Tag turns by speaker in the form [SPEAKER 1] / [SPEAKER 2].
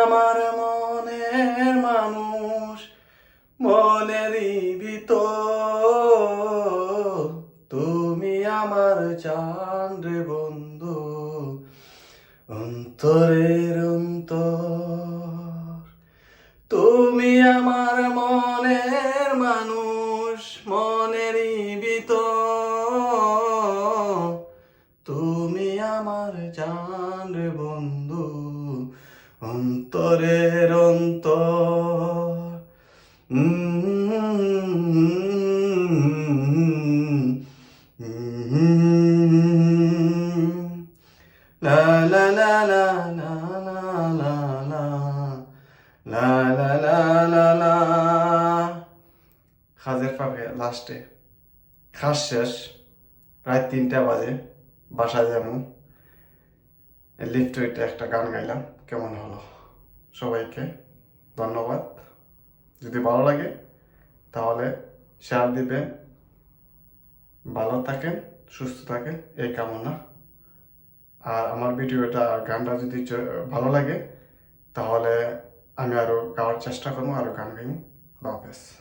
[SPEAKER 1] আমার মনের মানুষ, মনেরই ভিতর, তুমি আমার জান রে বন্ধু, অন্তরের অন্তর। তুমি আমার মনের মানুষ, মনেরই ভিতর, তুমি আমার জান রে বন্ধু, অন্তরের অন্তর। লা লা লা লা লা লা লা লা লা লা লা লা লা। কাজের ফাঁকে লাস্টে কাজ শেষ, প্রায় 3টা বাজে, বাসায় যাবো। লিফট হইতে একটা গান গাইলাম, কেমন হলো? সবাইকে ধন্যবাদ। যদি ভালো লাগে তাহলে শেয়ার দিবেন। ভালো থাকেন, সুস্থ থাকেন, এই কামনা। আর আমার ভিডিওটা গানটা যদি ভালো লাগে তাহলে আমি আরো গাওয়ার চেষ্টা করবো, আরো গান গাইব। খোদা হাফেজ।